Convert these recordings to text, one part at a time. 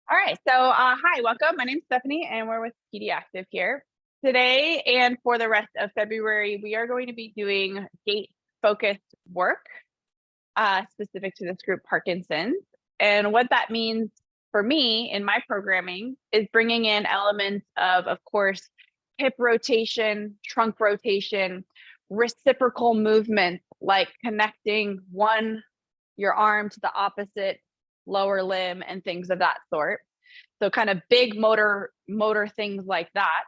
All right, so hi, welcome. My name's Stephanie, and we're with PD Active here. Today and for the rest of February, we are going to be doing gait-focused work specific to this group, Parkinson's. And what that means for me in my programming is bringing in elements of course, hip rotation, trunk rotation, reciprocal movements like connecting your arm to the opposite lower limb and things of that sort. So kind of big motor things like that.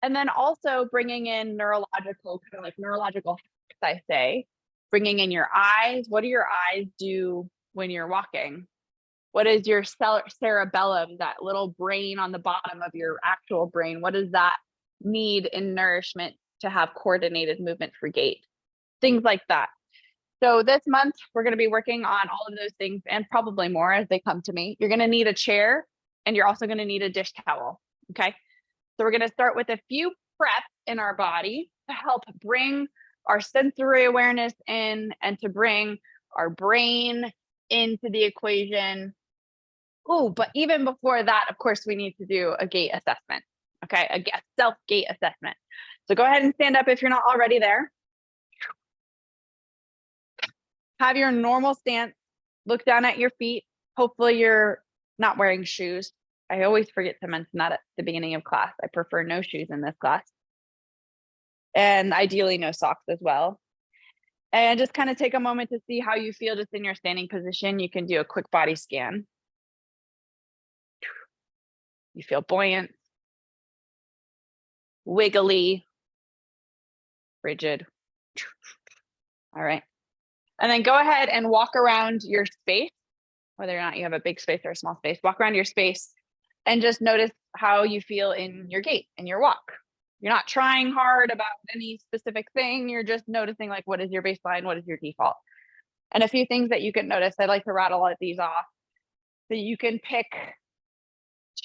And then also bringing in neurological hacks, I say, bringing in your eyes. What do your eyes do when you're walking? What is your cerebellum, that little brain on the bottom of your actual brain? What does that need in nourishment to have coordinated movement for gait? Things like that. So this month, we're going to be working on all of those things and probably more as they come to me. You're going to need a chair and you're also going to need a dish towel. Okay. So we're going to start with a few preps in our body to help bring our sensory awareness in and to bring our brain into the equation. Oh, but even before that, of course, we need to do a gait assessment. Okay. A self gait assessment. So go ahead and stand up if you're not already there. Have your normal stance, look down at your feet. Hopefully you're not wearing shoes. I always forget to mention that at the beginning of class. I prefer no shoes in this class. And ideally no socks as well. And just kind of take a moment to see how you feel just in your standing position. You can do a quick body scan. You feel buoyant, wiggly, rigid. All right. And then go ahead and walk around your space, whether or not you have a big space or a small space. Walk around your space and just notice how you feel in your gait and your walk. You're not trying hard about any specific thing. You're just noticing, like, what is your baseline? What is your default? And a few things that you can notice. I'd like to rattle these off so you can pick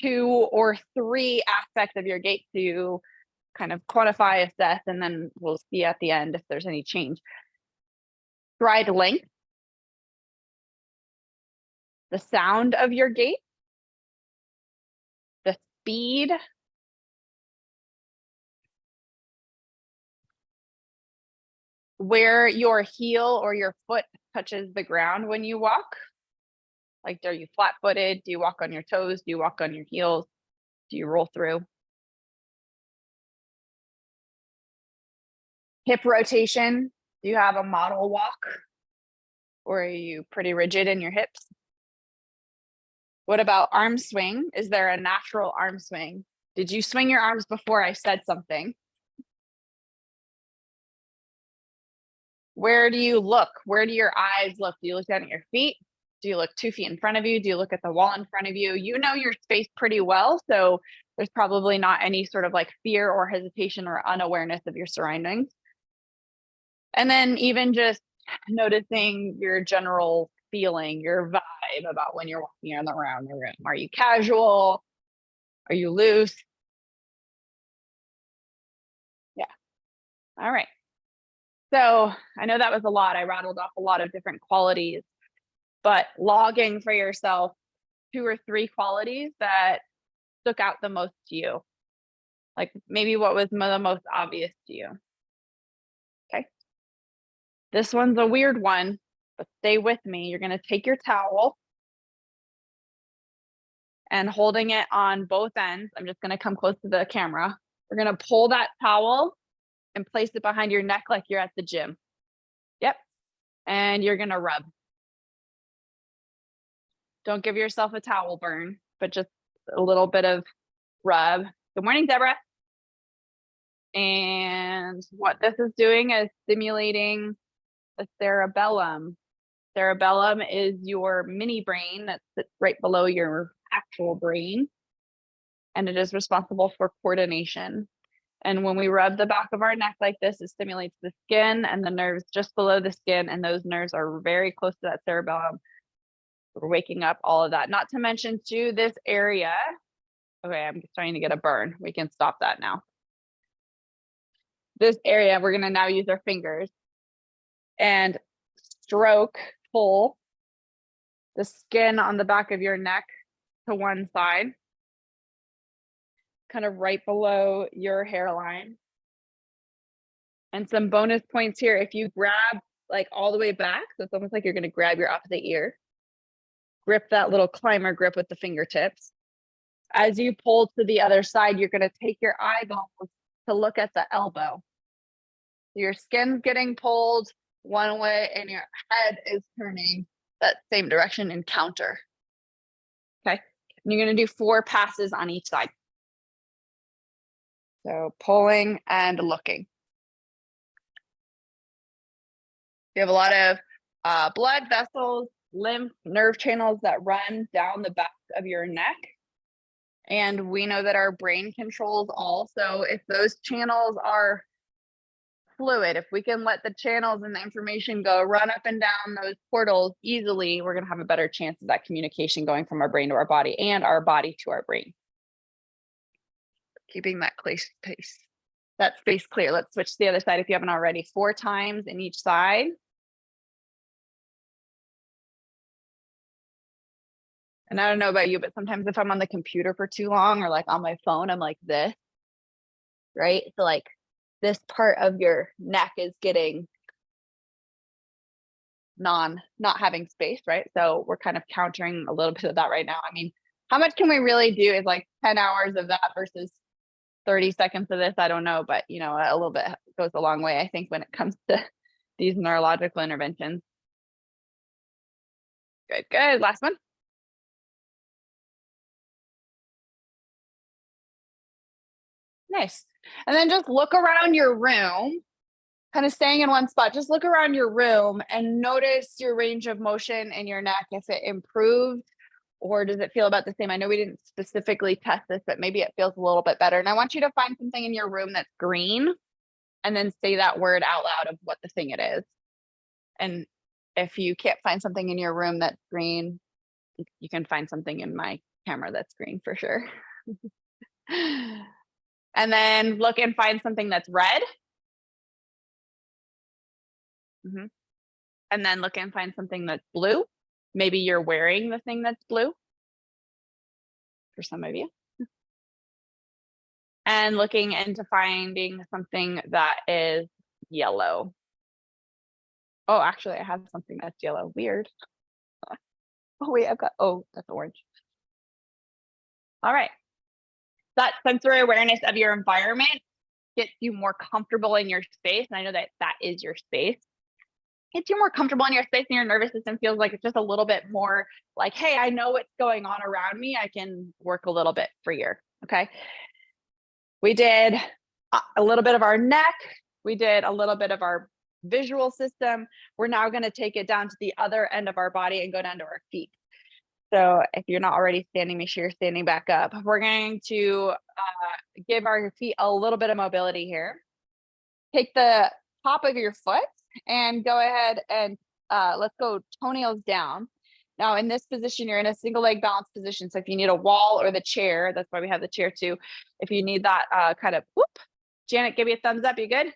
2 or 3 aspects of your gait to kind of quantify, assess, and then we'll see at the end if there's any change. Stride length, the sound of your gait, the speed, where your heel or your foot touches the ground when you walk. Like, are you flat-footed? Do you walk on your toes? Do you walk on your heels? Do you roll through? Hip rotation. Do you have a model walk? Or are you pretty rigid in your hips? What about arm swing? Is there a natural arm swing? Did you swing your arms before I said something? Where do you look? Where do your eyes look? Do you look down at your feet? Do you look 2 feet in front of you? Do you look at the wall in front of you? You know your space pretty well, so there's probably not any sort of like fear or hesitation or unawareness of your surroundings. And then even just noticing your general feeling, your vibe about when you're walking around the room. Are you casual? Are you loose? Yeah. All right. So I know that was a lot. I rattled off a lot of different qualities, but logging for yourself 2 or 3 qualities that stuck out the most to you. Like maybe what was the most obvious to you. Okay. This one's a weird one, but stay with me. You're going to take your towel and holding it on both ends. I'm just going to come close to the camera. We're going to pull that towel and place it behind your neck like you're at the gym. Yep. And you're going to rub. Don't give yourself a towel burn, but just a little bit of rub. Good morning, Deborah. And what this is doing is stimulating the cerebellum. Cerebellum is your mini brain that sits right below your actual brain, and it is responsible for coordination. And when we rub the back of our neck like this, it stimulates the skin and the nerves just below the skin, and those nerves are very close to that cerebellum. We're waking up all of that. Not to mention too, this area. Okay, I'm starting to get a burn. We can stop that now. This area, we're gonna now use our fingers and stroke, pull the skin on the back of your neck to one side, kind of right below your hairline. And some bonus points here, if you grab like all the way back, so it's almost like you're gonna grab your opposite ear, grip that little climber grip with the fingertips. As you pull to the other side, you're gonna take your eyeballs to look at the elbow. Your skin's getting pulled one way and your head is turning that same direction in counter. Okay, and you're gonna do 4 passes on each side. So pulling and looking. You have a lot of blood vessels, lymph, nerve channels that run down the back of your neck. And we know that our brain controls all. So if those channels are fluid, if we can let the channels and the information go run up and down those portals easily, we're going to have a better chance of that communication going from our brain to our body and our body to our brain. Keeping that space. That space clear. Let's switch to the other side if you haven't already. 4 times in each side. And I don't know about you, but sometimes if I'm on the computer for too long or like on my phone, I'm like this, right? So like this part of your neck is getting not having space, right? So we're kind of countering a little bit of that right now. I mean, how much can we really do is like 10 hours of that versus 30 seconds of this? I don't know, but you know, a little bit goes a long way, I think, when it comes to these neurological interventions. Good, good. Last one. Nice. And then just look around your room, kind of staying in one spot. Just look around your room and notice your range of motion in your neck, if it improved or does it feel about the same? I know we didn't specifically test this, but maybe it feels a little bit better. And I want you to find something in your room that's green and then say that word out loud of what the thing it is. And if you can't find something in your room that's green, you can find something in my camera that's green for sure. And then look and find something that's red. And then look and find something that's blue. Maybe you're wearing the thing that's blue for some of you. And looking into finding something that is yellow. Oh, actually, I have something that's yellow. Weird. Oh, wait, that's orange. All right. That sensory awareness of your environment gets you more comfortable in your space. And I know that that is your space. Gets you more comfortable in your space, and your nervous system feels like it's just a little bit more like, hey, I know what's going on around me. I can work a little bit freer. Okay. We did a little bit of our neck. We did a little bit of our visual system. We're now going to take it down to the other end of our body and go down to our feet. So if you're not already standing, make sure you're standing back up. We're going to give our feet a little bit of mobility here. Take the top of your foot and go ahead and let's go toenails down. Now in this position, you're in a single leg balance position. So if you need a wall or the chair, that's why we have the chair too. If you need that kind of whoop, Janet, give me a thumbs up. You good?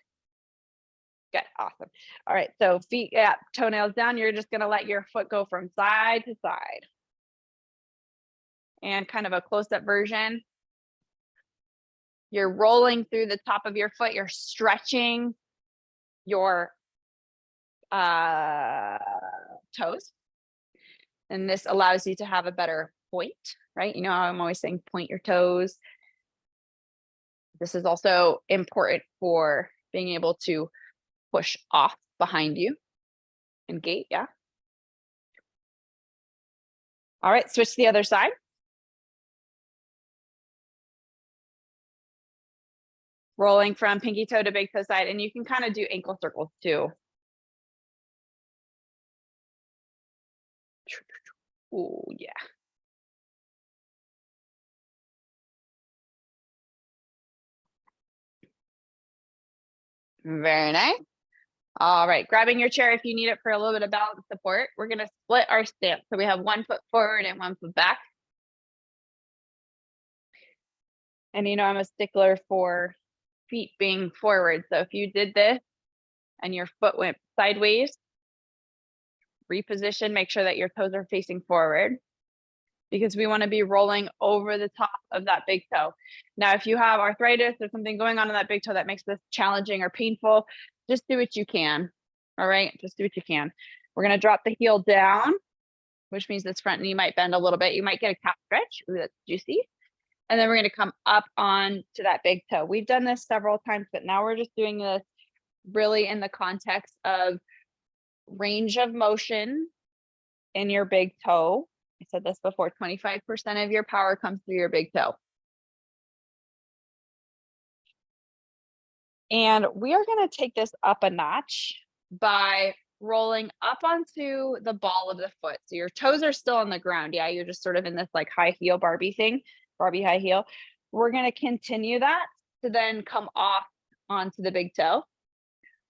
Good, awesome. All right, so feet, toenails down. You're just gonna let your foot go from side to side. And kind of a close-up version. You're rolling through the top of your foot. You're stretching your toes. And this allows you to have a better point, right? You know how I'm always saying point your toes. This is also important for being able to push off behind you and gait, yeah. All right, switch to the other side. Rolling from pinky toe to big toe side, and you can kind of do ankle circles too. Oh, yeah. Very nice. All right, grabbing your chair if you need it for a little bit of balance support. We're going to split our stance. So we have 1 foot forward and 1 foot back. And you know, I'm a stickler for feet being forward. So if you did this and your foot went sideways, reposition, make sure that your toes are facing forward. because we want to be rolling over the top of that big toe. Now, if you have arthritis or something going on in that big toe that makes this challenging or painful, just do what you can. All right, just do what you can. We're going to drop the heel down, which means this front knee might bend a little bit. You might get a calf stretch. Ooh, that's juicy. And then we're going to come up on to that big toe. We've done this several times, but now we're just doing this really in the context of range of motion in your big toe. I said this before, 25% of your power comes through your big toe. And we are going to take this up a notch by rolling up onto the ball of the foot. So your toes are still on the ground. Yeah, you're just sort of in this like high heel Barbie thing, Barbie high heel. We're going to continue that to then come off onto the big toe,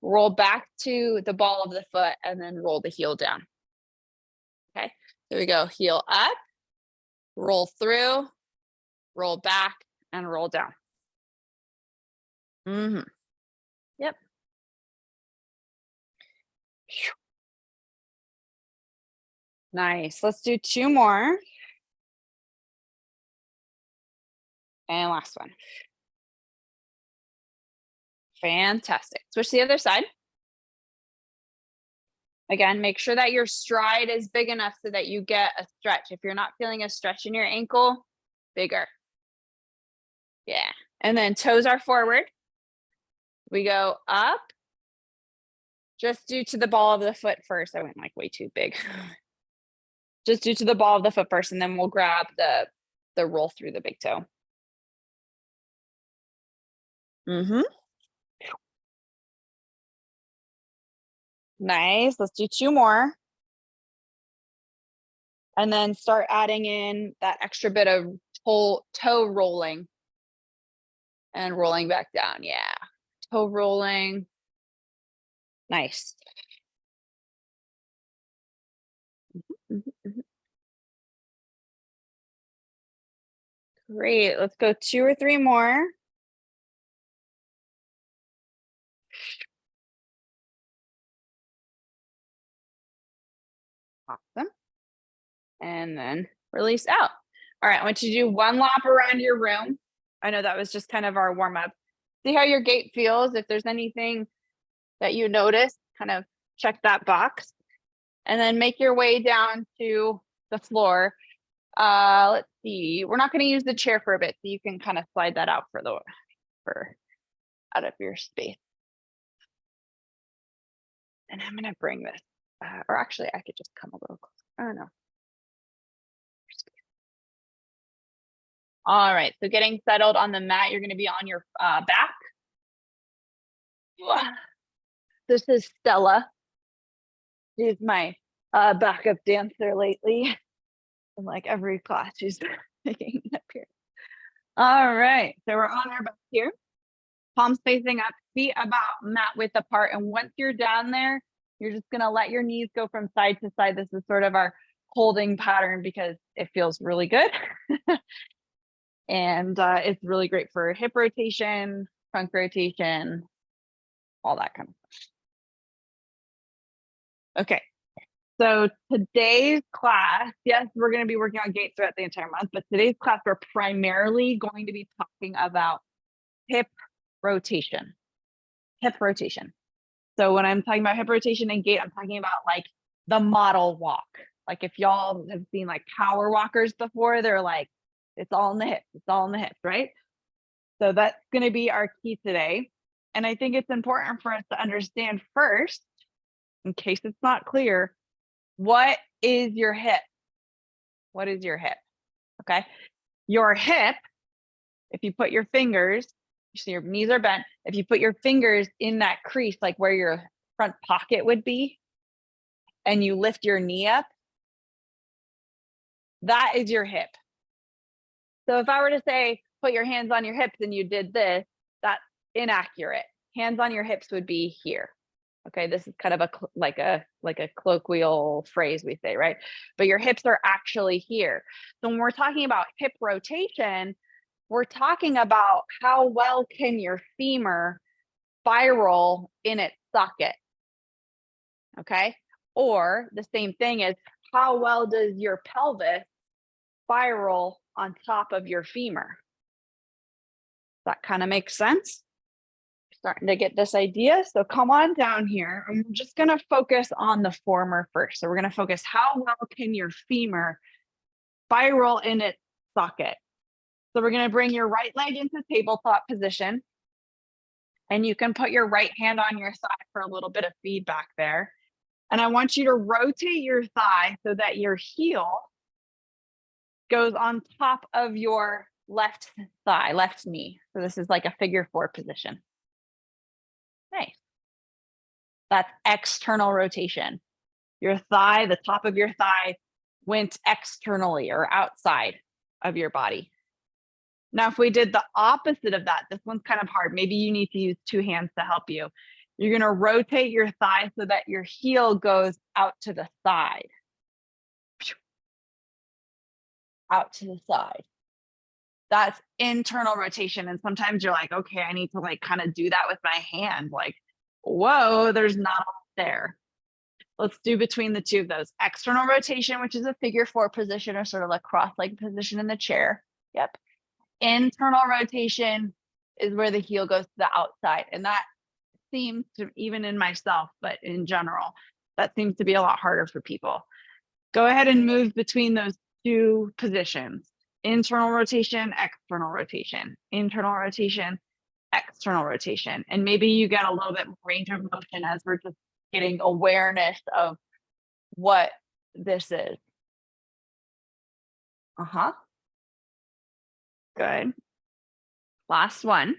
roll back to the ball of the foot, and then roll the heel down. Okay, there we go. Heel up, roll through, roll back, and roll down. Yep. Nice. Let's do 2 more. And last one. Fantastic. Switch to the other side. Again, make sure that your stride is big enough so that you get a stretch. If you're not feeling a stretch in your ankle, bigger. Yeah. And then toes are forward. We go up. Just do to the ball of the foot first. I went like way too big. Just do to the ball of the foot first, and then we'll grab the roll through the big toe. Nice. Let's do 2 more. And then start adding in that extra bit of toe rolling and rolling back down. Yeah. Toe rolling. Nice. Great. Let's go 2 or 3 more. Awesome. And then release out. All right. I want you to do 1 lap around your room. I know that was just kind of our warm up. See how your gait feels. If there's anything that you notice, kind of check that box. And then make your way down to the floor. Let's see. We're not going to use the chair for a bit, so you can kind of slide that out for out of your space. And I'm going to bring this, or actually, I could just come a little closer. I don't know. All right. So getting settled on the mat, you're going to be on your back. This is Stella. She's my backup dancer lately. In like every class, she's making an appearance. All right, so we're on our back here. Palms facing up, feet about mat width apart. And once you're down there, you're just gonna let your knees go from side to side. This is sort of our holding pattern because it feels really good. And it's really great for hip rotation, trunk rotation, all that kind of stuff. Okay. So today's class, yes, we're going to be working on gait throughout the entire month, but today's class, we're primarily going to be talking about hip rotation. Hip rotation. So when I'm talking about hip rotation and gait, I'm talking about like the model walk. Like if y'all have seen like power walkers before, they're like, it's all in the hips, it's all in the hips, right? So that's going to be our key today. And I think it's important for us to understand first, in case it's not clear, what is your hip? What is your hip? Okay. Your hip, if you put your fingers, you see your knees are bent. If you put your fingers in that crease, like where your front pocket would be, and you lift your knee up, that is your hip. So if I were to say, put your hands on your hips and you did this, that's inaccurate. Hands on your hips would be here. Okay, this is kind of like a colloquial phrase we say, right? But your hips are actually here. So when we're talking about hip rotation, we're talking about how well can your femur spiral in its socket. Okay, or the same thing is how well does your pelvis spiral on top of your femur. That kind of makes sense? Starting to get this idea. So come on down here. I'm just going to focus on the former first. So we're going to focus how well can your femur spiral in its socket. So we're going to bring your right leg into tabletop position. And you can put your right hand on your side for a little bit of feedback there. And I want you to rotate your thigh so that your heel goes on top of your left thigh, left knee. So this is like a figure 4 position. Nice. That's external rotation. Your thigh, the top of your thigh went externally or outside of your body. Now, if we did the opposite of that, this one's kind of hard. Maybe you need to use 2 hands to help you. You're going to rotate your thigh so that your heel goes out to the side. Out to the side. That's internal rotation. And sometimes you're like, okay, I need to like kind of do that with my hand. Like, whoa, there's not a lot there. Let's do between the two of those. External rotation, which is a figure 4 position or sort of like cross-legged position in the chair. Yep. Internal rotation is where the heel goes to the outside. And that seems to, even in myself, but in general, that seems to be a lot harder for people. Go ahead and move between those 2 positions. Internal rotation, external rotation, internal rotation, external rotation. And maybe you get a little bit more range of motion as we're just getting awareness of what this is. Good. Last one.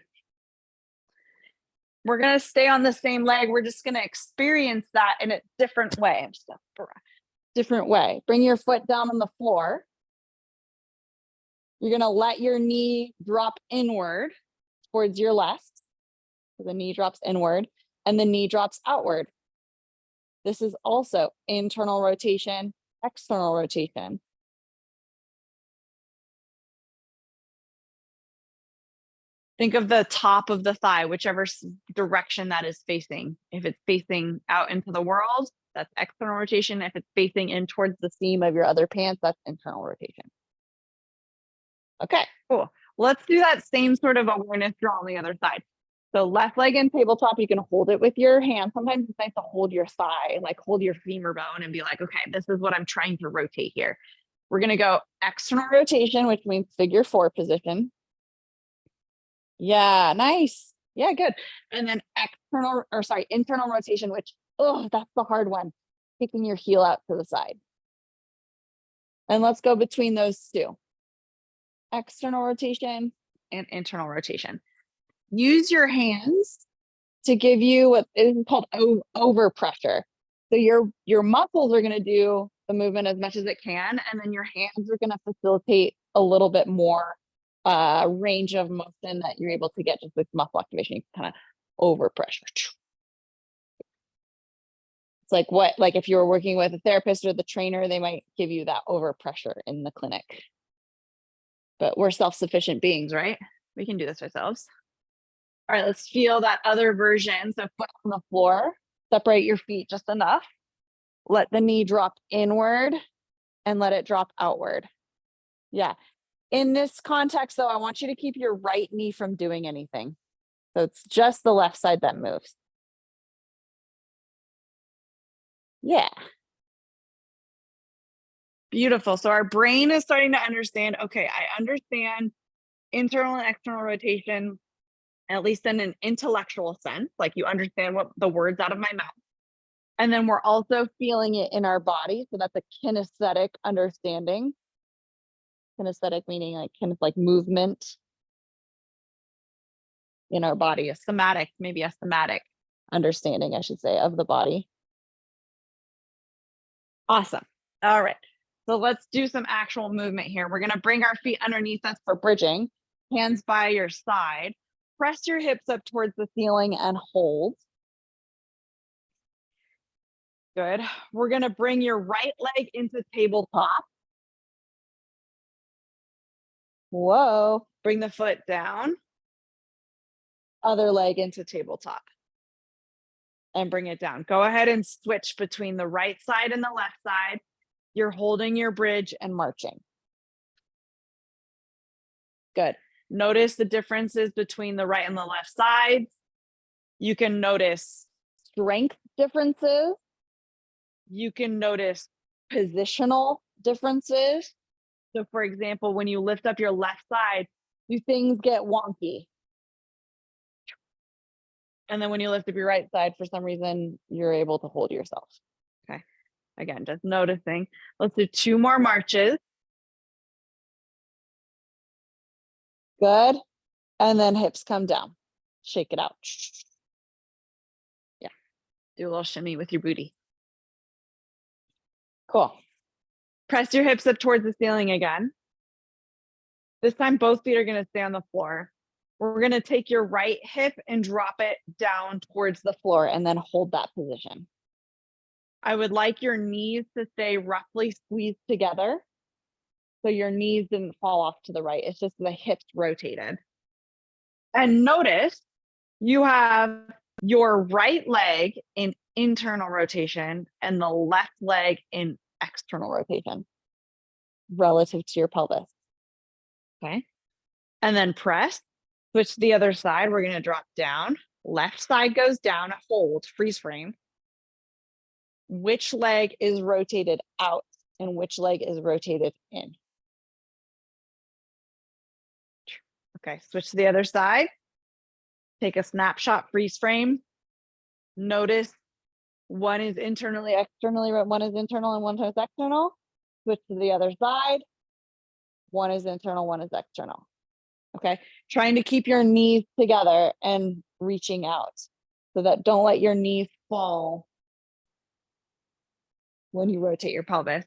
We're going to stay on the same leg. We're just going to experience that in a different way. Different way. Bring your foot down on the floor. You're going to let your knee drop inward towards your left. So the knee drops inward and the knee drops outward. This is also internal rotation, external rotation. Think of the top of the thigh, whichever direction that is facing. If it's facing out into the world, that's external rotation. If it's facing in towards the seam of your other pants, that's internal rotation. Okay, cool. Let's do that same sort of awareness draw on the other side. So left leg in tabletop, you can hold it with your hand. Sometimes it's nice to hold your thigh, like hold your femur bone and be like, okay, this is what I'm trying to rotate here. We're going to go external rotation, which means figure 4 position. Yeah, nice. Yeah, good. And then internal rotation, which, oh, that's the hard one. Kicking your heel out to the side. And let's go between those 2. External rotation and internal rotation. Use your hands to give you what is called overpressure. So your muscles are going to do the movement as much as it can, and then your hands are going to facilitate a little bit more range of motion that you're able to get just with muscle activation. You can kind of overpressure. It's like if you were working with a therapist or the trainer, they might give you that overpressure in the clinic. But we're self-sufficient beings, right? We can do this ourselves. All right, let's feel that other version. So foot on the floor, separate your feet just enough. Let the knee drop inward and let it drop outward. Yeah. In this context, though, I want you to keep your right knee from doing anything. So it's just the left side that moves. Yeah. Beautiful. So our brain is starting to understand, okay, I understand internal and external rotation, at least in an intellectual sense, like you understand what the words out of my mouth. And then we're also feeling it in our body. So that's a kinesthetic understanding. Kinesthetic meaning like kind of like movement in our body, maybe a somatic understanding, I should say, of the body. Awesome. All right. So let's do some actual movement here. We're going to bring our feet underneath us for bridging, hands by your side. Press your hips up towards the ceiling and hold. Good. We're going to bring your right leg into tabletop. Whoa. Bring the foot down. Other leg into tabletop. And bring it down. Go ahead and switch between the right side and the left side. You're holding your bridge and marching. Good. Notice the differences between the right and the left sides. You can notice strength differences. You can notice positional differences. So for example, when you lift up your left side, do things get wonky? And then when you lift up your right side, for some reason, you're able to hold yourself. Okay. Again, just noticing. Let's do 2 more marches. Good. And then hips come down. Shake it out. Yeah. Do a little shimmy with your booty. Cool. Press your hips up towards the ceiling again. This time, both feet are going to stay on the floor. We're going to take your right hip and drop it down towards the floor and then hold that position. I would like your knees to stay roughly squeezed together. So your knees didn't fall off to the right. It's just the hips rotated. And notice you have your right leg in internal rotation and the left leg in external rotation relative to your pelvis. Okay. And then press, switch to the other side. We're going to drop down. Left side goes down, hold, freeze frame. Which leg is rotated out and which leg is rotated in? Okay, switch to the other side. Take a snapshot, freeze frame. Notice one is internally, externally, one is internal and one is external. Switch to the other side. One is internal, one is external. Okay, trying to keep your knees together and reaching out so that don't let your knees fall when you rotate your pelvis.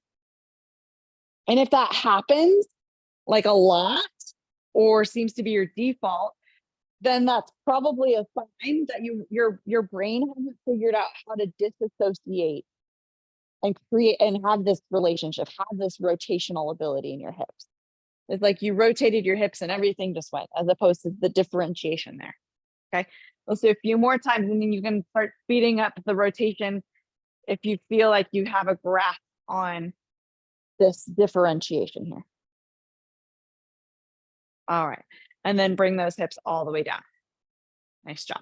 And if that happens like a lot or seems to be your default, then that's probably a sign that your brain hasn't figured out how to disassociate and create and have this relationship, have this rotational ability in your hips. It's like you rotated your hips and everything just went, as opposed to the differentiation there. Okay, let's do a few more times and then you can start speeding up the rotation if you feel like you have a grasp on this differentiation here. All right, and then bring those hips all the way down. Nice job.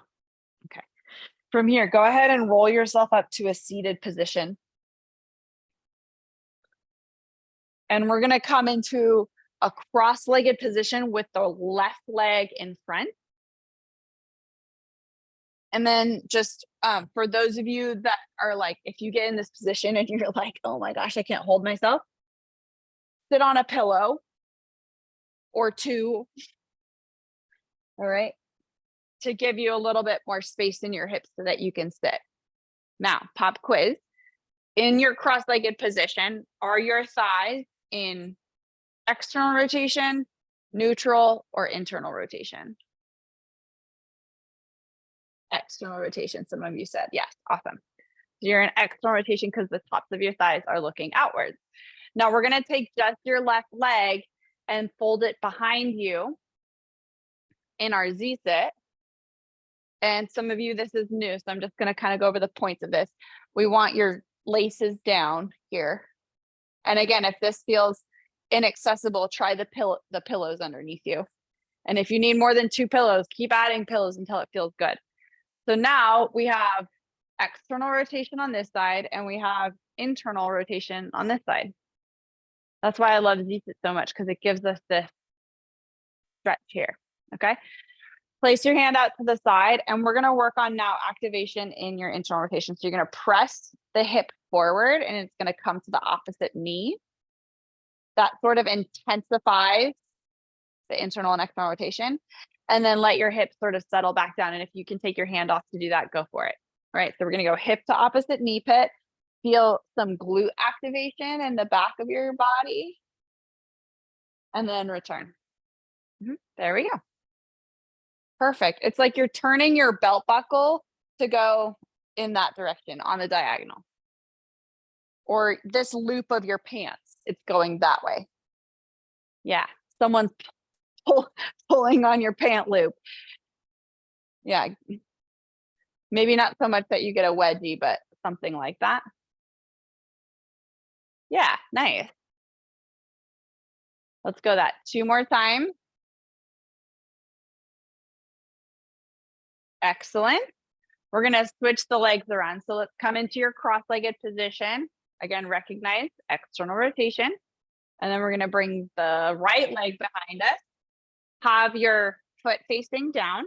Okay, from here, go ahead and roll yourself up to a seated position. And we're going to come into a cross-legged position with the left leg in front. And then just for those of you that are like, if you get in this position and you're like, oh my gosh, I can't hold myself, sit on a pillow or two, all right, to give you a little bit more space in your hips so that you can sit. Now, pop quiz. In your cross-legged position, are your thighs in external rotation, neutral, or internal rotation? External rotation, some of you said yes. Awesome. You're in external rotation because the tops of your thighs are looking outwards. Now we're going to take just your left leg and fold it behind you in our Z sit. And some of you, this is new, so I'm just going to kind of go over the points of this. We want your laces down here. And again, if this feels inaccessible, try the pillows underneath you. And if you need more than 2 pillows, keep adding pillows until it feels good. So now we have external rotation on this side and we have internal rotation on this side. That's why I love Z-sit so much, because it gives us this stretch here. Okay. Place your hand out to the side and we're going to work on now activation in your internal rotation. So you're going to press the hip forward and it's going to come to the opposite knee. That sort of intensifies the internal and external rotation. And then let your hips sort of settle back down. And if you can take your hand off to do that, go for it. All right. So we're going to go hip to opposite knee pit. Feel some glute activation in the back of your body. And then return. There we go. Perfect. It's like you're turning your belt buckle to go in that direction on the diagonal. Or this loop of your pants, it's going that way. Yeah. Someone's pulling on your pant loop. Yeah. Maybe not so much that you get a wedgie, but something like that. Yeah, nice. Let's go that 2 more times. Excellent. We're going to switch the legs around. So let's come into your cross-legged position. Again, recognize external rotation. And then we're going to bring the right leg behind us. Have your foot facing down.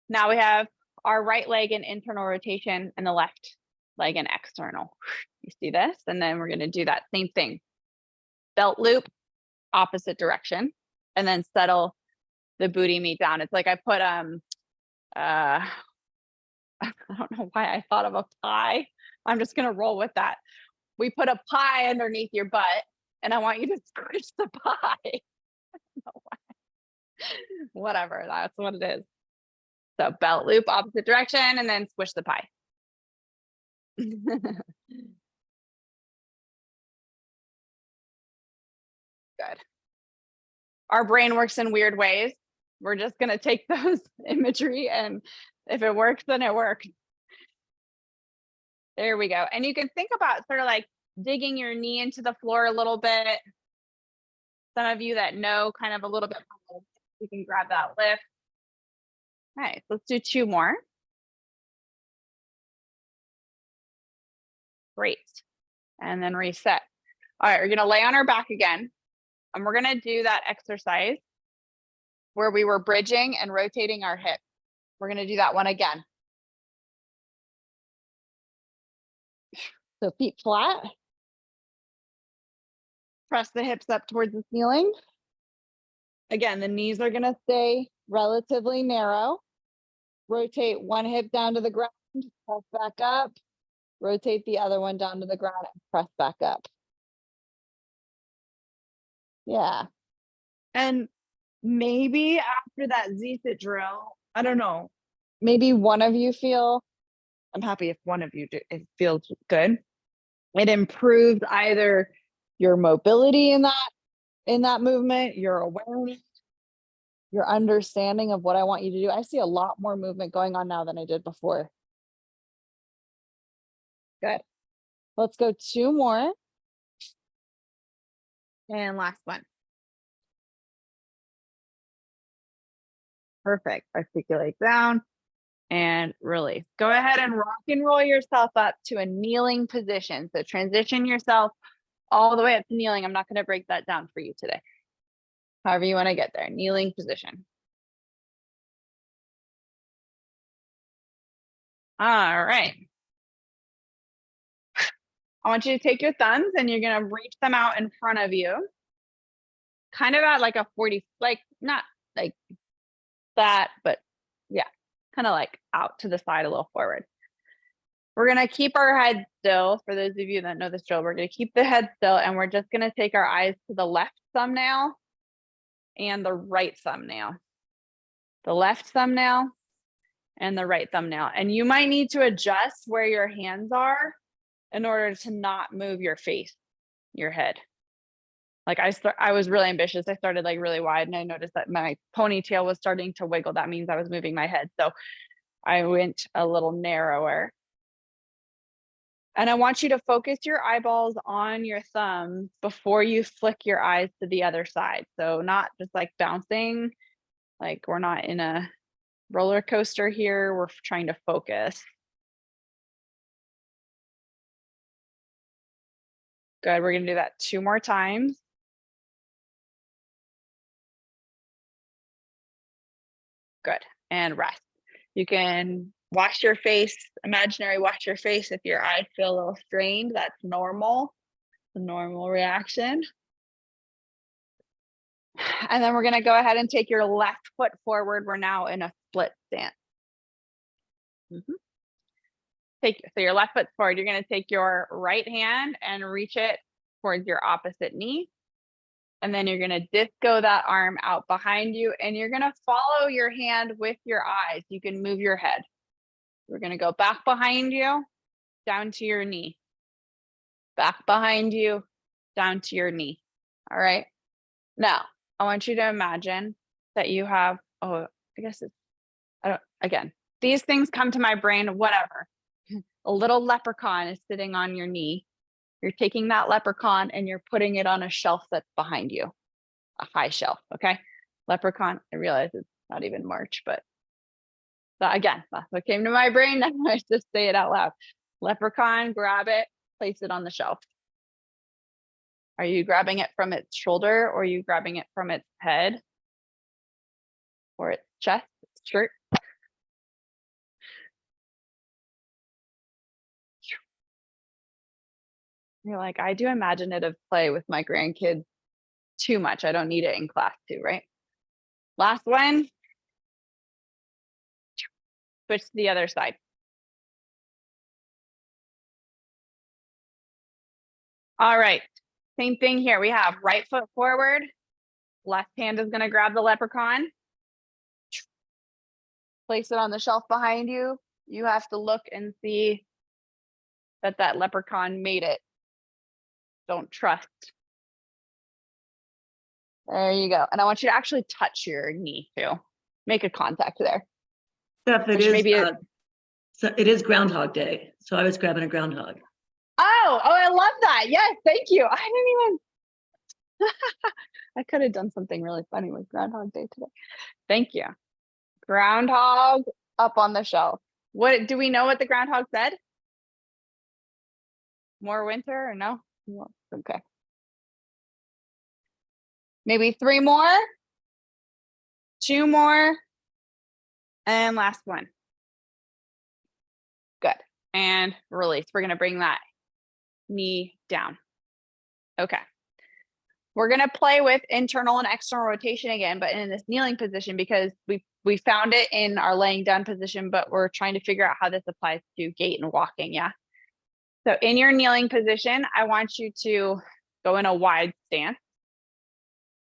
Now we have our right leg in internal rotation and the left leg in external. You see this? And then we're going to do that same thing. Belt loop, opposite direction, and then settle the booty meat down. It's like I put I don't know why I thought of a pie. I'm just going to roll with that. We put a pie underneath your butt, and I want you to squish the pie. Whatever, that's what it is. So belt loop, opposite direction, and then squish the pie. Good. Our brain works in weird ways. We're just going to take those imagery, and if it works, then it works. There we go. And you can think about sort of like digging your knee into the floor a little bit. Some of you that know kind of a little bit more, you can grab that lift. All right, let's do 2 more. Great. And then reset. All right, we're going to lay on our back again. And we're going to do that exercise where we were bridging and rotating our hip. We're going to do that one again. So feet flat. Press the hips up towards the ceiling. Again, the knees are going to stay relatively narrow. Rotate one hip down to the ground, press back up. Rotate the other one down to the ground and press back up. Yeah. And maybe after that Z-sit drill, I don't know, maybe one of you feel, I'm happy if one of you do, it feels good. It improves either your mobility in that movement, your awareness, your understanding of what I want you to do. I see a lot more movement going on now than I did before. Good. Let's go 2 more. And last one. Perfect. Articulate down and release. Go ahead and rock and roll yourself up to a kneeling position. So transition yourself all the way up to kneeling. I'm not going to break that down for you today. However you want to get there, kneeling position. All right. I want you to take your thumbs and you're going to reach them out in front of you. Kind of at like a 40, like not like that, but yeah, kind of like out to the side a little forward. We're going to keep our head still. For those of you that know this drill, we're going to keep the head still and we're just going to take our eyes to the left thumbnail and the right thumbnail. The left thumbnail and the right thumbnail. And you might need to adjust where your hands are in order to not move your face, your head. Like I was really ambitious. I started like really wide and I noticed that my ponytail was starting to wiggle. That means I was moving my head. So I went a little narrower. And I want you to focus your eyeballs on your thumb before you flick your eyes to the other side. So not just like bouncing, like we're not in a roller coaster here. We're trying to focus. Good. We're going to do that 2 more times. Good. And rest. You can wash your face, imaginary wash your face if your eyes feel a little strained. That's normal. The normal reaction. And then we're going to go ahead and take your left foot forward. We're now in a split stance. So your left foot forward. You're going to take your right hand and reach it towards your opposite knee. And then you're going to disco that arm out behind you and you're going to follow your hand with your eyes. You can move your head. We're going to go back behind you, down to your knee. Back behind you, down to your knee. All right. Now, I want you to imagine that you have, again, these things come to my brain, whatever. A little leprechaun is sitting on your knee. You're taking that leprechaun and you're putting it on a shelf that's behind you, a high shelf. Okay. Leprechaun, I realize it's not even March, but again, that's what came to my brain. I just say it out loud. Leprechaun, grab it, place it on the shelf. Are you grabbing it from its shoulder, or are you grabbing it from its head or its chest, its shirt? You're like, I do imaginative play with my grandkids too much. I don't need it in class too, right? Last one. Switch to the other side. All right, same thing here. We have right foot forward. Left hand is gonna grab the leprechaun. Place it on the shelf behind you. You have to look and see that that leprechaun made it. Don't trust. There you go. And I want you to actually touch your knee too. Make a contact there. Steph, so it is Groundhog Day. So I was grabbing a groundhog. Oh, I love that. Yes, thank you. I didn't even, I could have done something really funny with Groundhog Day today. Thank you. Groundhog up on the shelf. What do we know what the groundhog said? More winter or no? Okay. Maybe 3 more, 2 more, and last one. Good. And release. We're going to bring that knee down. Okay. We're going to play with internal and external rotation again, but in this kneeling position, because we found it in our laying down position, but we're trying to figure out how this applies to gait and walking. Yeah. So in your kneeling position, I want you to go in a wide stance.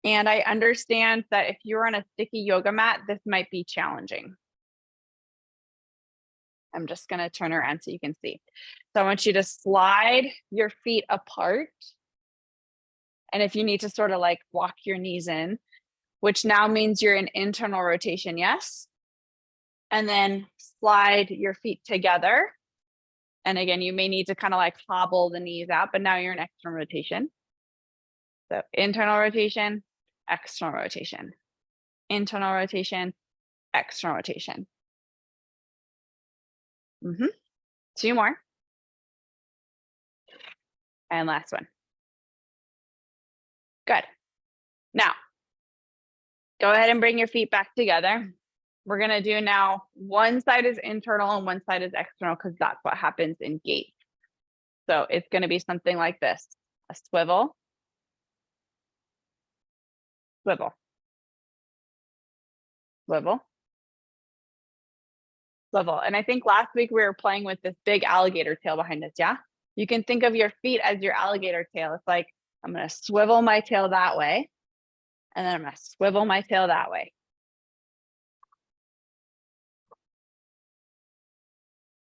And I understand that if you're on a sticky yoga mat, this might be challenging. I'm just going to turn around so you can see. So I want you to slide your feet apart. And if you need to sort of like walk your knees in, which now means you're in internal rotation, yes? And then slide your feet together. And again, you may need to kind of like hobble the knees out, but now you're in external rotation. So internal rotation, external rotation, internal rotation, external rotation. 2 more. And last one. Good. Now, go ahead and bring your feet back together. We're going to do now one side is internal and one side is external because that's what happens in gait. So it's going to be something like this. A swivel, swivel, swivel, swivel. And I think last week we were playing with this big alligator tail behind us, yeah? You can think of your feet as your alligator tail. It's like, I'm going to swivel my tail that way, and then I'm going to swivel my tail that way.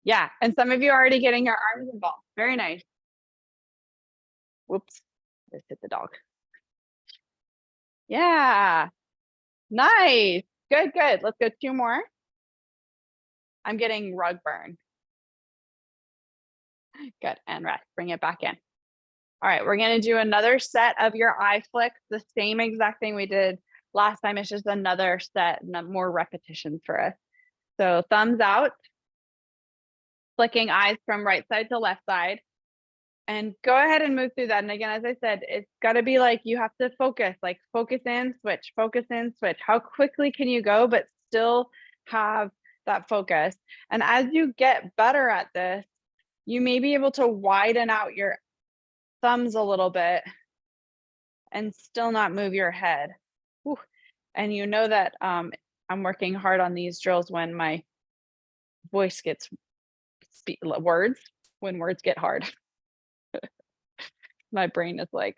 Yeah, and some of you are already getting your arms involved. Very nice. Whoops, just hit the dog. Yeah, nice. Good, good. Let's go 2 more. I'm getting rug burn. Good, and rest. Bring it back in. All right, we're going to do another set of your eye flicks, the same exact thing we did last time. It's just another set, more repetitions for us. So thumbs out, flicking eyes from right side to left side. And go ahead and move through that. And again, as I said, it's got to be like you have to focus, like focus in, switch, focus in, switch. How quickly can you go, but still have that focus? And as you get better at this, you may be able to widen out your thumbs a little bit and still not move your head. Whew. And you know that I'm working hard on these drills when my voice gets when words get hard. My brain is like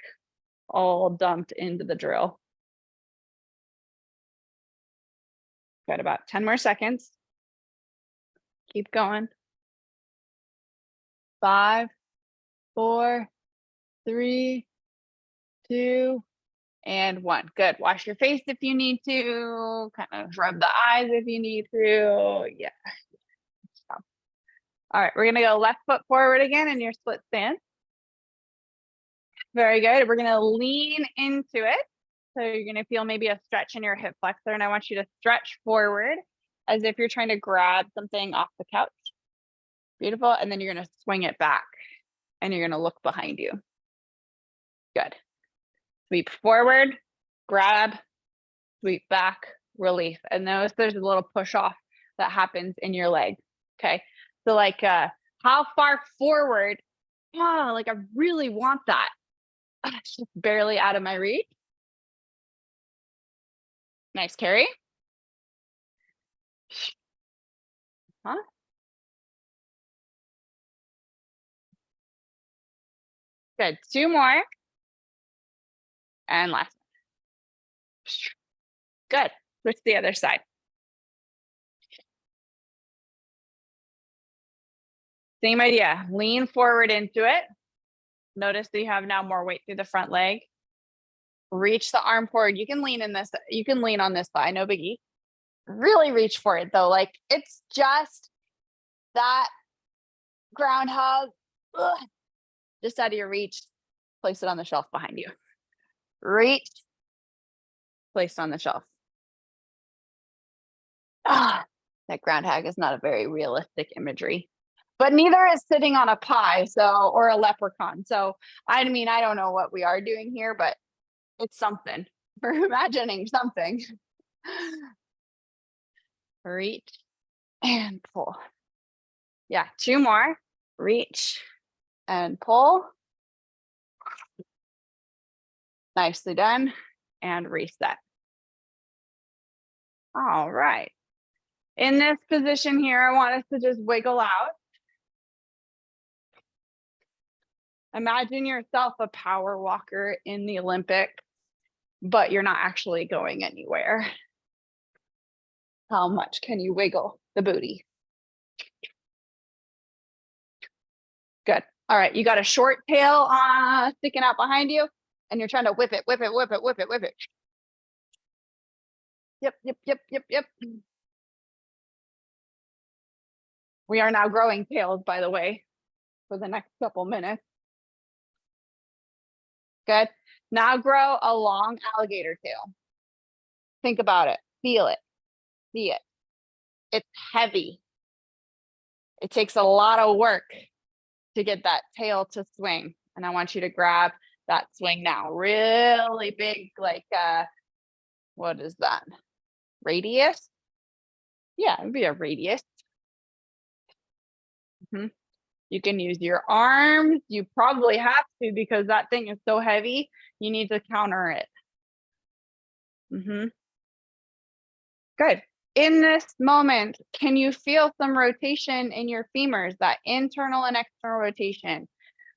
all dumped into the drill. Got about 10 more seconds. Keep going. 5, 4, 3, 2, and 1. Good. Wash your face if you need to. Kind of rub the eyes if you need to. Yeah. All right, we're going to go left foot forward again in your split stance. Very good. We're going to lean into it. So you're going to feel maybe a stretch in your hip flexor, and I want you to stretch forward as if you're trying to grab something off the couch. Beautiful. And then you're going to swing it back and you're going to look behind you. Good. Sweep forward, grab, sweep back, release. And notice there's a little push off that happens in your leg. Okay. So like, how far forward? Oh, like I really want that. It's just barely out of my reach. Nice carry. Huh? Good. 2 more. And last. Good. Switch to the other side. Same idea. Lean forward into it. Notice that you have now more weight through the front leg. Reach the arm forward. You can lean in this. You can lean on this side. No biggie. Really reach for it though. Like it's just that groundhog. Ugh, just out of your reach. Place it on the shelf behind you. Reach. Place on the shelf. Ah, that groundhog is not a very realistic imagery. But neither is sitting on a pie, or a leprechaun. So, I mean, I don't know what we are doing here, but it's something. We're imagining something. Reach and pull. Yeah, 2 more. Reach and pull. Nicely done. And reset. All right. In this position here, I want us to just wiggle out. Imagine yourself a power walker in the Olympics, but you're not actually going anywhere. How much can you wiggle the booty? Good. All right. You got a short tail sticking out behind you, and you're trying to whip it, whip it, whip it, whip it, whip it. Yep, yep, yep, yep, yep. We are now growing tails, by the way, for the next couple minutes. Good. Now grow a long alligator tail. Think about it. Feel it. See it. It's heavy. It takes a lot of work to get that tail to swing. And I want you to grab that swing now. Really big, like, what is that? Radius? Yeah, it'd be a radius. You can use your arms. You probably have to because that thing is so heavy. You need to counter it. Good. In this moment, can you feel some rotation in your femurs, that internal and external rotation?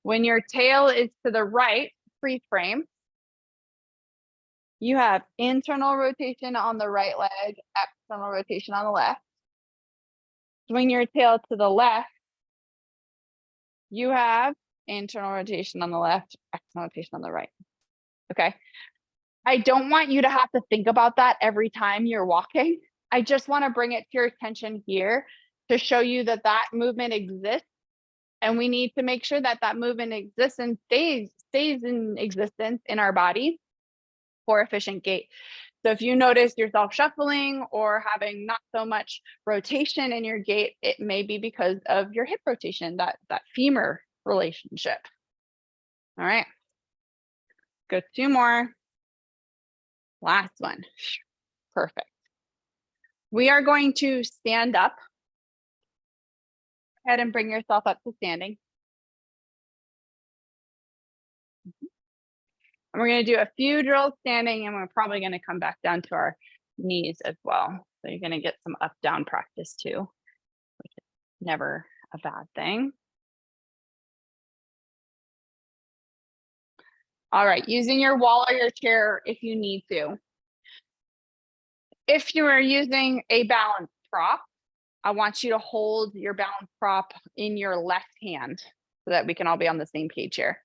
When your tail is to the right, free frame, you have internal rotation on the right leg, external rotation on the left. Swing your tail to the left, you have internal rotation on the left, external rotation on the right. Okay. I don't want you to have to think about that every time you're walking. I just want to bring it to your attention here to show you that that movement exists. And we need to make sure that that movement exists and stays in existence in our body for efficient gait. So if you notice yourself shuffling or having not so much rotation in your gait, it may be because of your hip rotation, that femur relationship. All right. Go 2 more. Last one. Perfect. We are going to stand up. Go ahead and bring yourself up to standing. And we're going to do a few drills standing, and we're probably going to come back down to our knees as well. So you're going to get some up-down practice too, which is never a bad thing. All right, using your wall or your chair if you need to. If you are using a balance prop, I want you to hold your balance prop in your left hand so that we can all be on the same page here.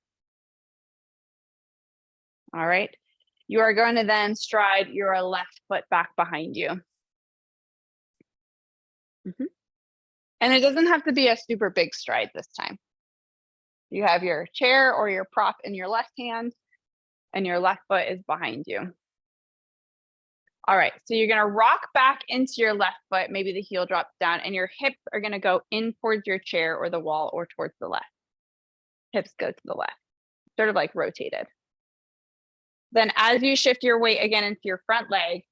All right. You are going to then stride your left foot back behind you. And it doesn't have to be a super big stride this time. You have your chair or your prop in your left hand and your left foot is behind you. All right, so you're gonna rock back into your left foot, maybe the heel drops down, and your hips are gonna go in towards your chair or the wall or towards the left. Hips go to the left, sort of like rotated. Then as you shift your weight again into your front leg,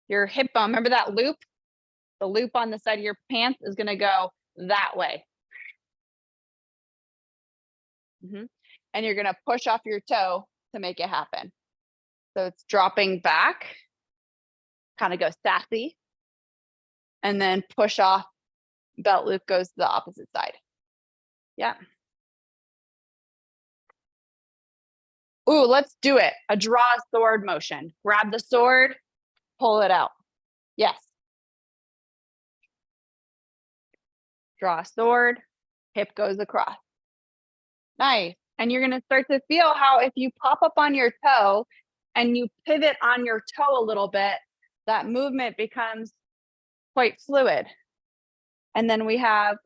your hip bone, remember that loop? The loop on the side of your pants is gonna go that way. And you're gonna push off your toe to make it happen. So it's dropping back, kind of go sassy, and then push off, belt loop goes to the opposite side. Yeah. Ooh, let's do it. A draw sword motion. Grab the sword, pull it out. Yes. Draw sword, hip goes across. Nice. And you're gonna start to feel how if you pop up on your toe and you pivot on your toe a little bit, that movement becomes quite fluid. And then we have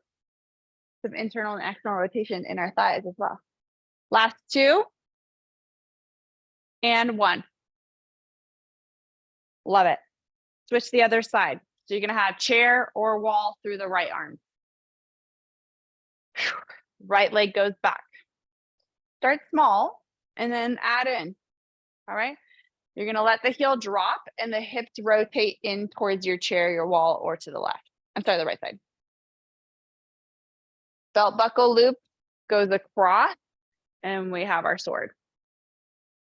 some internal and external rotation in our thighs as well. Last two. And one. Love it. Switch the other side. So you're gonna have chair or wall through the right arm. Right leg goes back. Start small and then add in. All right. You're gonna let the heel drop and the hips rotate in towards your chair, your wall, or to the left. I'm sorry, the right side. Belt buckle loop goes across and we have our sword.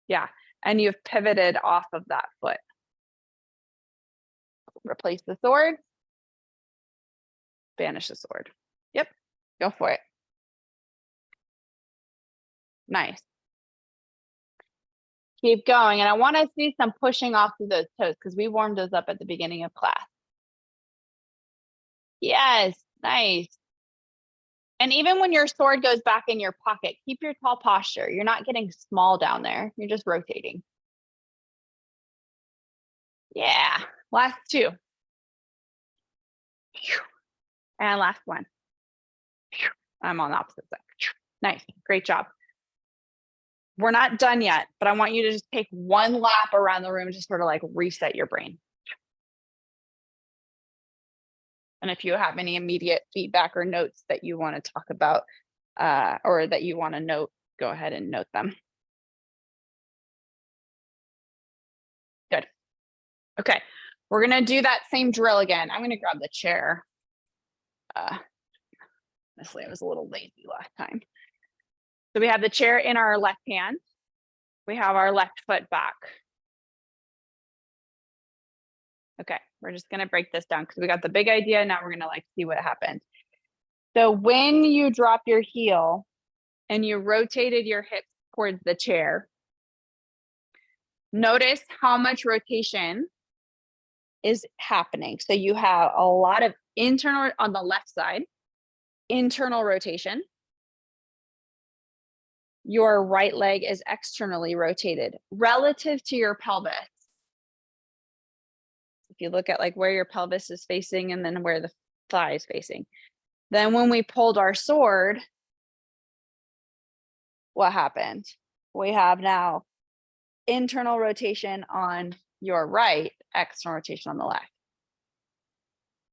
Yeah. And you've pivoted off of that foot. Replace the sword. Banish the sword. Yep. Go for it. Nice. Keep going. And I want to see some pushing off of those toes because we warmed those up at the beginning of class. Yes. Nice. And even when your sword goes back in your pocket, keep your tall posture. You're not getting small down there. You're just rotating. Yeah. Last two. And last one. I'm on the opposite side. Nice. Great job. We're not done yet, but I want you to just take one lap around the room, just sort of like reset your brain. And if you have any immediate feedback or notes that you want to talk about or that you want to note, go ahead and note them. Good. Okay, we're going to do that same drill again. I'm going to grab the chair. Honestly, I was a little lazy last time. So we have the chair in our left hand. We have our left foot back. Okay, we're just gonna break this down because we got the big idea. Now we're gonna like see what happens. So when you drop your heel and you rotated your hips towards the chair, notice how much rotation is happening. So you have a lot of internal on the left side, internal rotation. Your right leg is externally rotated relative to your pelvis. If you look at like where your pelvis is facing and then where the thigh is facing. Then when we pulled our sword, what happened? We have now internal rotation on your right, external rotation on the left.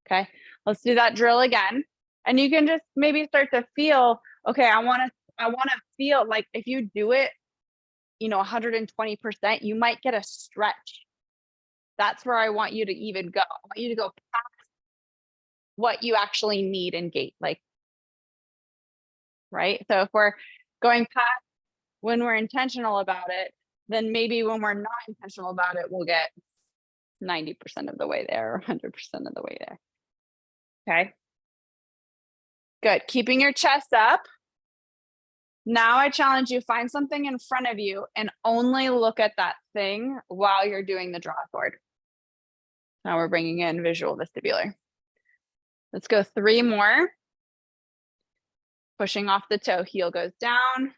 Okay, let's do that drill again. And you can just maybe start to feel, okay, I want to feel like if you do it, 120%, you might get a stretch. That's where I want you to even go. I want you to go past what you actually need in gait, like, right? So if we're going past when we're intentional about it, then maybe when we're not intentional about it, we'll get 90% of the way there or 100% of the way there. Okay. Good. Keeping your chest up. Now I challenge you, find something in front of you and only look at that thing while you're doing the draw sword. Now we're bringing in visual vestibular. Let's go 3 more. Pushing off the toe, heel goes down.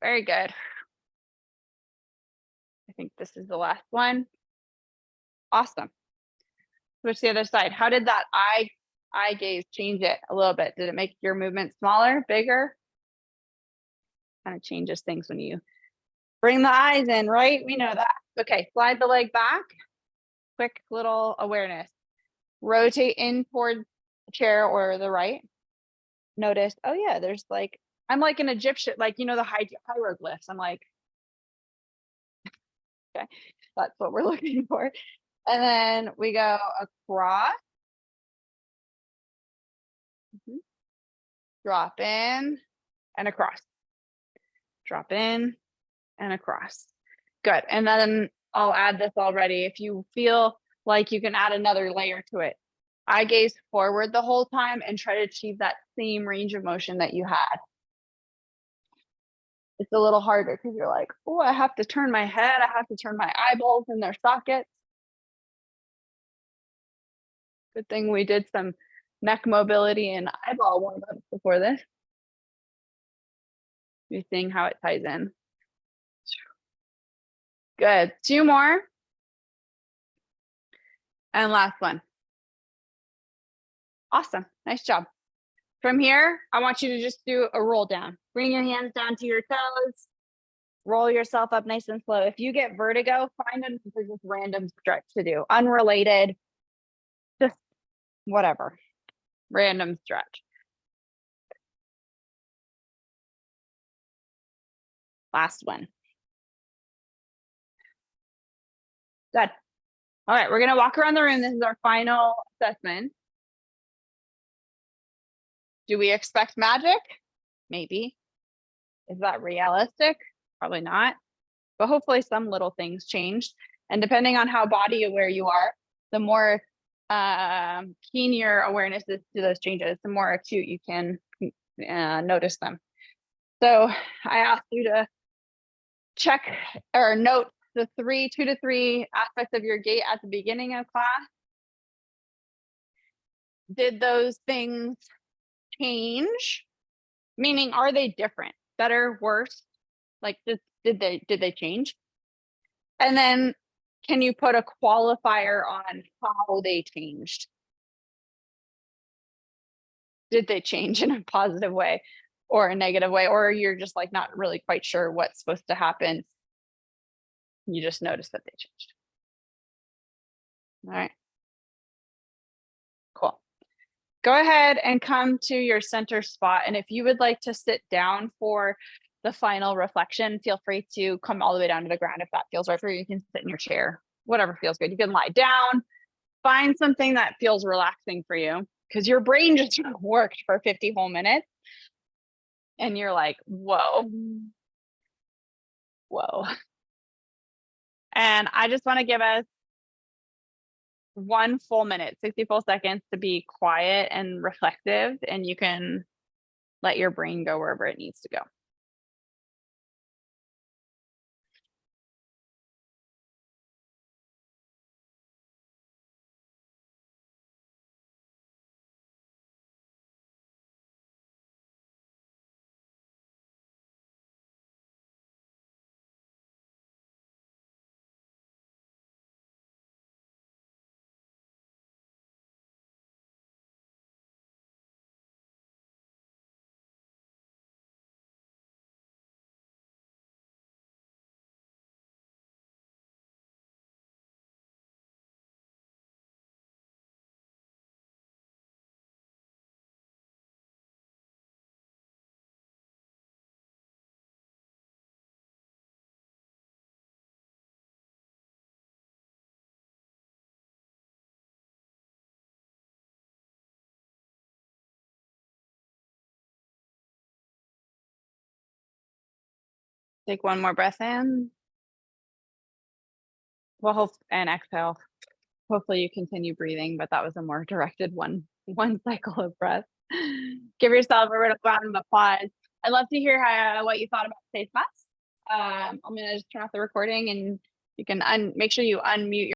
Very good. I think this is the last one. Awesome. Switch the other side. How did that eye gaze change it a little bit? Did it make your movement smaller, bigger? Kind of changes things when you bring the eyes in, right? We know that. Okay, slide the leg back quick little awareness. Rotate in towards the chair or the right. Notice, oh yeah, there's like, I'm like an Egyptian, like, you know, the hieroglyphs. I'm like, okay, that's what we're looking for. And then we go across. Drop in and across. Drop in and across. Good. And then I'll add this already. If you feel like you can add another layer to it, I gaze forward the whole time and try to achieve that same range of motion that you had. It's a little harder because you're like, oh, I have to turn my head. I have to turn my eyeballs in their sockets. Good thing we did some neck mobility and eyeball warm-ups before this. You're seeing how it ties in. Good. 2 more. And last one. Awesome. Nice job. From here, I want you to just do a roll down. Bring your hands down to your toes. Roll yourself up nice and slow. If you get vertigo, find another just random stretch to do. Unrelated. Just whatever. Random stretch. Last one. Good. All right, we're going to walk around the room. This is our final assessment. Do we expect magic? Maybe. Is that realistic? Probably not. But hopefully some little things changed. And depending on how body aware you are, the more keen your awareness is to those changes, the more acute you can notice them. So I asked you to check or note the 2 to 3 aspects of your gait at the beginning of class. Did those things change? Meaning, are they different? Better, worse? Like, did they change? And then can you put a qualifier on how they changed? Did they change in a positive way or a negative way? Or you're just like not really quite sure what's supposed to happen. You just notice that they changed. All right. Cool. Go ahead and come to your center spot. And if you would like to sit down for the final reflection, feel free to come all the way down to the ground if that feels right for you. You can sit in your chair, whatever feels good. You can lie down, find something that feels relaxing for you because your brain just worked for 50 whole minutes. And you're like, whoa. And I just want to give us 1 full minute, 60 full seconds to be quiet and reflective, and you can let your brain go wherever it needs to go. Take 1 more breath in. Well, and exhale. Hopefully you continue breathing, but that was a more directed one cycle of breath. Give yourself a round of applause. I'd love to hear what you thought about today's class. I'm going to just turn off the recording and you can make sure you unmute your